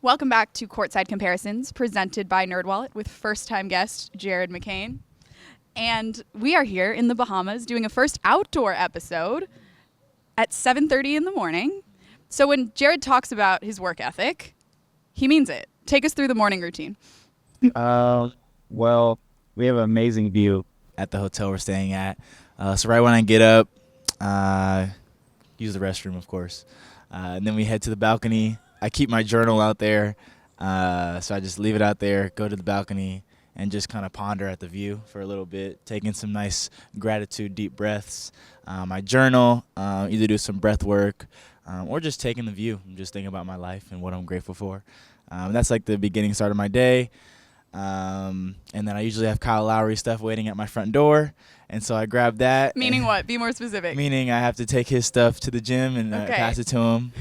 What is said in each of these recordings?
Welcome back to Courtside Comparisons, presented by NerdWallet with first-time guest Jared McCain. And we are here in the Bahamas doing a first outdoor episode at 7:30 in the morning. So when Jared talks about his work ethic, he means it. Take us through the morning routine. Well, we have an amazing view at the hotel we're staying at. So right when I get up, use the restroom, of course. And then we head to the balcony. I keep my journal out there, so I just leave it out there, go to the balcony, and just kind of ponder at the view for a little bit, taking some nice gratitude, deep breaths. I journal, either do some breath work, or just taking the view. I'm just thinking about my life and what I'm grateful for. That's like the beginning start of my day. And then I usually have Kyle Lowry stuff waiting at my front door, and so I grab that. Meaning what? Be more specific. Meaning I have to take his stuff to the gym and pass it to him,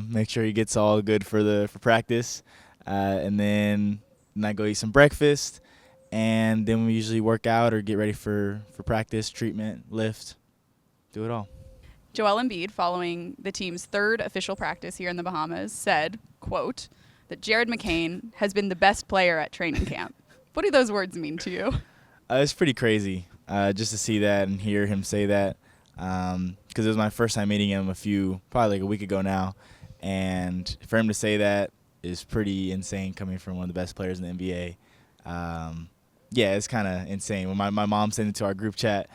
make sure he gets all good for practice, and then I go eat some breakfast, and then we usually work out or get ready for practice, treatment, lift, do it all. Joel Embiid, following the team's third official practice here in the Bahamas, said, quote, that Jared McCain has been the best player at training camp. What do those words mean to you? It's pretty crazy just to see that and hear him say that, because it was my first time meeting him probably like a week ago now, and for him to say that is pretty insane coming from one of the best players in the NBA. Yeah, it's kind of insane. When my mom sent it to our group chat,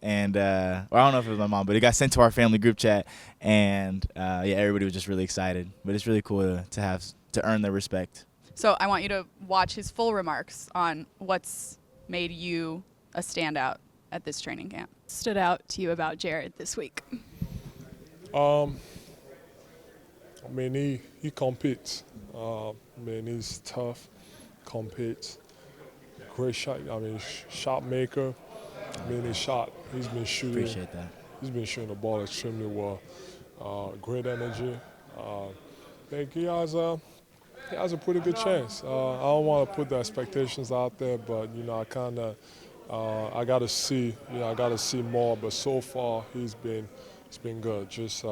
and I don't know if it was my mom, but it got sent to our family group chat, and everybody was just really excited. But it's really cool to earn their respect. So I want you to watch his full remarks on what's made you a standout at this training camp. Stood out to you about Jared this week? I mean, he competes. He's tough, competes, great shot. I mean, shot maker. I mean, he's been shooting. Appreciate that. He's been shooting the ball extremely well. Great energy. I think he has a pretty good chance. I don't want to put the expectations out there, but I got to see. I got to see more. But so far, it's been good. Just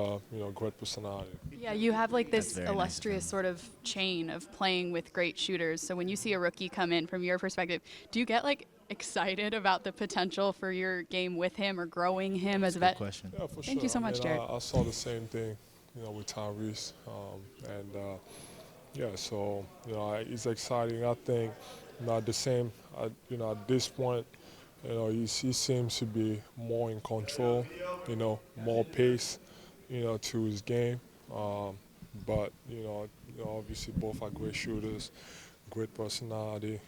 great personality. Yeah, you have like this illustrious nice sort of chain of playing with great shooters. So when you see a rookie come in, from your perspective, do you get like excited about the potential for your game with him or growing him as a vet? Good question. Yeah, for sure. Thank you so much, Jared. I saw the same thing, with Tyrese, so it's exciting. I think, at the same, at this point, he seems to be more in control, more pace, to his game. But obviously both are great shooters, great personality.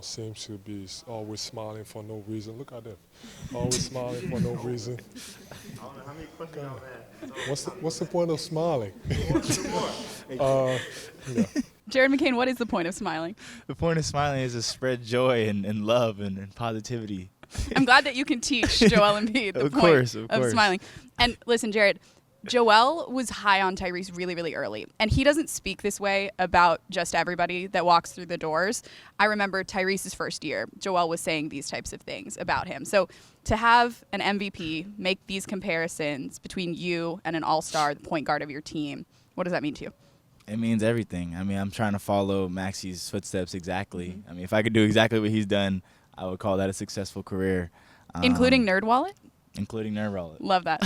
Seems to be always smiling for no reason. Look at them, always smiling for no reason. I don't know how many questions on that. What's the point of smiling? Jared McCain, what is the point of smiling? The point of smiling is to spread joy and love and positivity. I'm glad that you can teach Joel Embiid the Of point course. of smiling. And listen, Jared, Joel was high on Tyrese really, really early. And he doesn't speak this way about just everybody that walks through the doors. I remember Tyrese's first year, Joel was saying these types of things about him. So to have an MVP make these comparisons between you and an all-star, the point guard of your team, what does that mean to you? It means everything. I mean, I'm trying to follow Maxey's footsteps exactly. I mean, if I could do exactly what he's done, I would call that a successful career. Including NerdWallet? Including NerdWallet. Love that.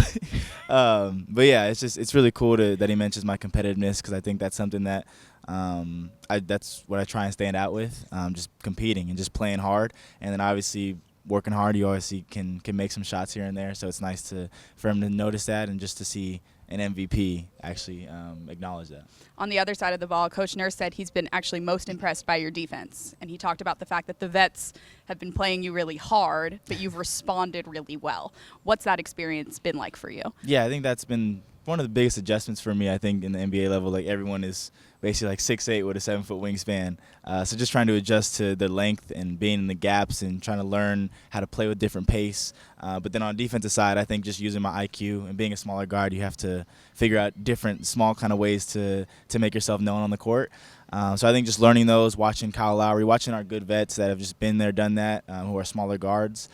But yeah, it's really cool that he mentions my competitiveness, because I think that's something that that's what I try and stand out with, just competing and just playing hard, and then obviously working hard. You obviously can make some shots here and there, so it's nice for him to notice that and just to see an MVP actually acknowledge that. On the other side of the ball, Coach Nurse said he's been actually most impressed by your defense. And he talked about the fact that the vets have been playing you really hard, but you've responded really well. What's that experience been like for you? Yeah, I think that's been one of the biggest adjustments for me, I think, in the NBA level. Like, everyone is basically like 6'8" with a 7-foot wingspan. So just trying to adjust to the length and being in the gaps and trying to learn how to play with different pace. But then on the defensive side, I think just using my IQ and being a smaller guard, you have to figure out different small kind of ways to make yourself known on the court. So I think just learning those, watching Kyle Lowry, watching our good vets that have just been there, done that, who are smaller guards,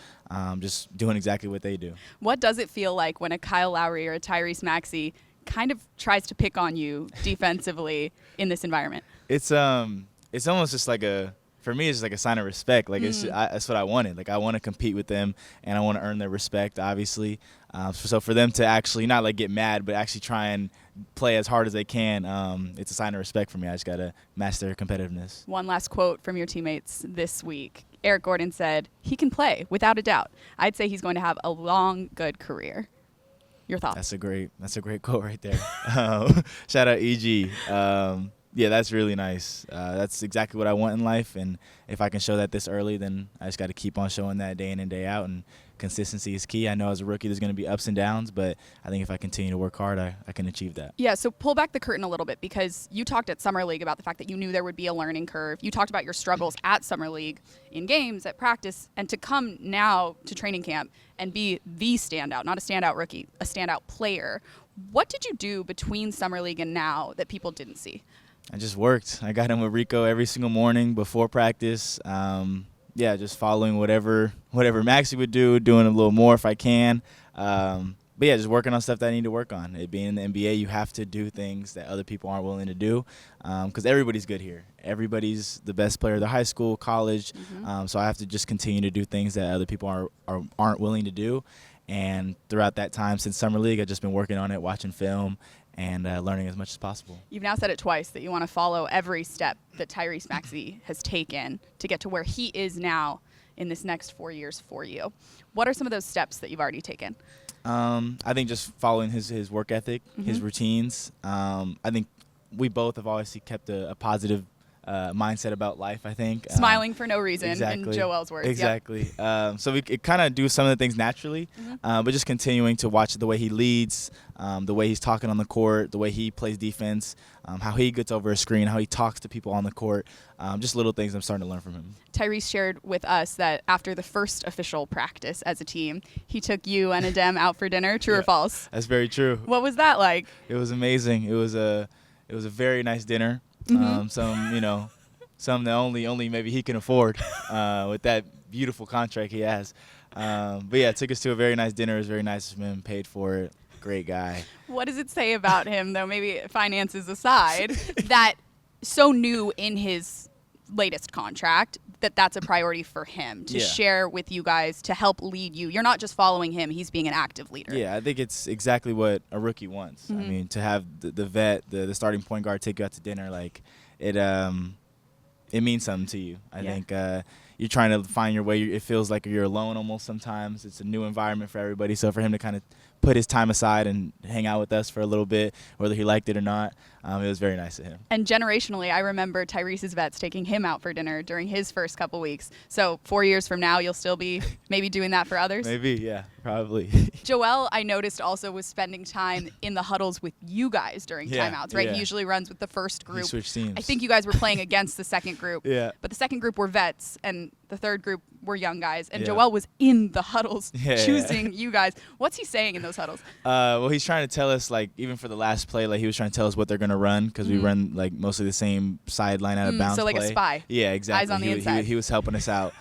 just doing exactly what they do. What does it feel like when a Kyle Lowry or a Tyrese Maxey kind of tries to pick on you defensively in this environment? It's almost just like for me, it's just like a sign of respect. Like that's what I wanted. Like I want to compete with them, and I want to earn their respect, obviously. So for them to actually not like get mad, but actually try and play as hard as they can, it's a sign of respect for me. I just gotta match their competitiveness. One last quote from your teammates this week. Eric Gordon said, "He can play without a doubt. I'd say he's going to have a long, good career." Your thoughts? That's a great quote right there. Shout out EG. Yeah, that's really nice. That's exactly what I want in life, and if I can show that this early, then I just got to keep on showing that day in and day out, and consistency is key. I know as a rookie there's going to be ups and downs, but I think if I continue to work hard, I can achieve that. Yeah, so pull back the curtain a little bit, because you talked at Summer League about the fact that you knew there would be a learning curve. You talked about your struggles at Summer League, in games, at practice, and to come now to training camp and be the standout, not a standout rookie, a standout player. What did you do between Summer League and now that people didn't see? I just worked. I got in with Rico every single morning before practice. Yeah, just following whatever Maxey would do, doing a little more if I can. But yeah, just working on stuff that I need to work on. It being in the NBA, you have to do things that other people aren't willing to do, because everybody's good here. Everybody's the best player of the high school, college. So I have to just continue to do things that other people aren't willing to do. And throughout that time since Summer League, I've just been working on it, watching film, and learning as much as possible. You've now said it twice that you want to follow every step that Tyrese Maxey has taken to get to where he is now in this next 4 years for you. What are some of those steps that you've already taken? I think just following his work ethic, his routines. I think we both have obviously kept a positive mindset about life, I think. Smiling for no reason, exactly, in Joel's words. Exactly. Yep. So we kind of do some of the things naturally, but just continuing to watch the way he leads, the way he's talking on the court, the way he plays defense, how he gets over a screen, how he talks to people on the court, just little things I'm starting to learn from him. Tyrese shared with us that after the first official practice as a team, he took you and Adem out for dinner. True or false? That's very true. What was that like? It was amazing. It was a very nice dinner. Some that only maybe he can afford with that beautiful contract he has. But yeah, it took us to a very nice dinner. It was very nice of him, paid for it. Great guy. What does it say about him, though, maybe finances aside, that so new in his latest contract that's a priority for him to share with you guys, to help lead you? You're not just following him, he's being an active leader. Yeah, I think it's exactly what a rookie wants. I mean, to have the vet, the starting point guard take you out to dinner, like it means something to you. I think you're trying to find your way. It feels like you're alone almost sometimes. It's a new environment for everybody. So for him to kind of put his time aside and hang out with us for a little bit, whether he liked it or not, it was very nice of him. And generationally, I remember Tyrese's vets taking him out for dinner during his first couple weeks. So 4 years from now, you'll still be maybe doing that for others? Maybe, yeah, probably. Joel, I noticed, also was spending time in the huddles with you guys during timeouts, right? Yeah. He usually runs with the first group. He switched teams. I think you guys were playing against the second group. Yeah. But the second group were vets, and the third group were young guys. And Joel was in the huddles choosing you guys. What's he saying in those huddles? Well, he's trying to tell us, like, even for the last play, like, he was trying to tell us what they're going to run, because we run, like, mostly the same sideline out of bounds so like play. a spy. Yeah, exactly. Eyes on the inside. He was helping us out,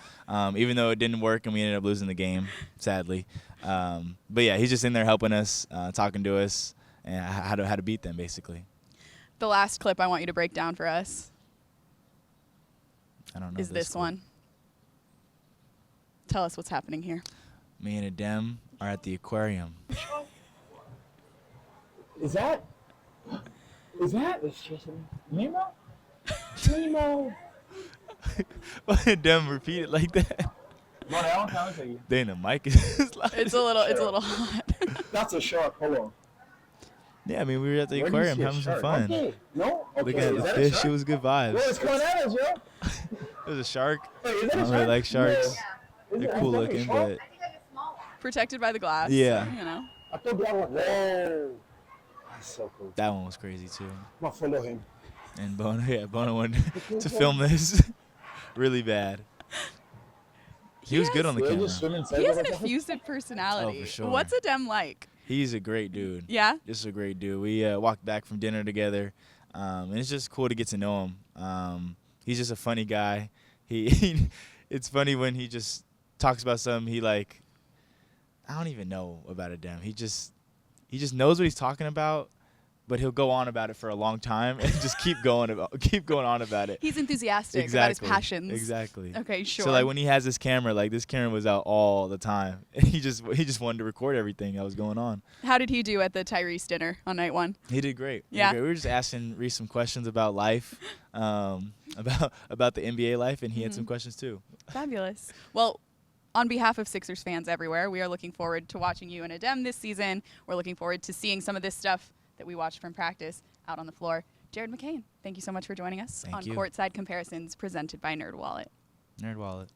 even though it didn't work and we ended up losing the game, sadly. But, yeah, he's just in there helping us, talking to us, and how to beat them, basically. The last clip I want you to break down for us I don't know. is this one. Tell us what's happening here. Me and Adem are at the aquarium. Is that Nemo? Nemo. Why did Adem repeat it like that? Then the mic is like, It's a little hot. That's a shark. Hold on. yeah, I mean, we were at the Where do you aquarium see a having some shark? fun. Okay. No? Okay. Looking at Is the that a fish, shark? it was good vibes. What's going on, Joe? It was a shark. Wait, is I that a don't shark? really like sharks. No. They're cool looking, but Protected by the glass. Yeah. You know. I thought that one. Whoa. That's so cool. that one was crazy too. I'm gonna follow him. And Bono wanted to film this really bad. He was good on the We're camera. just swimming He has an sideways. effusive personality. Oh, for sure. What's Adem like? He's a great dude. Yeah? Just a great dude. We walked back from dinner together, and it's just cool to get to know him. He's just a funny guy. It's funny when he just talks about something I don't even know about Adem. He just knows what he's talking about, but he'll go on about it for a long time and just keep going on about it. He's enthusiastic Exactly. about his passions. Exactly. Okay, sure. So like when he has this camera, like this camera was out all the time. And he just wanted to record everything that was going on. How did he do at the Tyrese dinner on night one? He did great. Yeah. We were just asking Reese some questions about life, about the NBA life, and he had some questions too. Fabulous. Well, on behalf of Sixers fans everywhere, we are looking forward to watching you in a Dem this season. We're looking forward to seeing some of this stuff that we watched from practice out on the floor. Jared McCain, thank you so much for joining us Thank on you. Courtside Comparisons presented by NerdWallet. NerdWallet.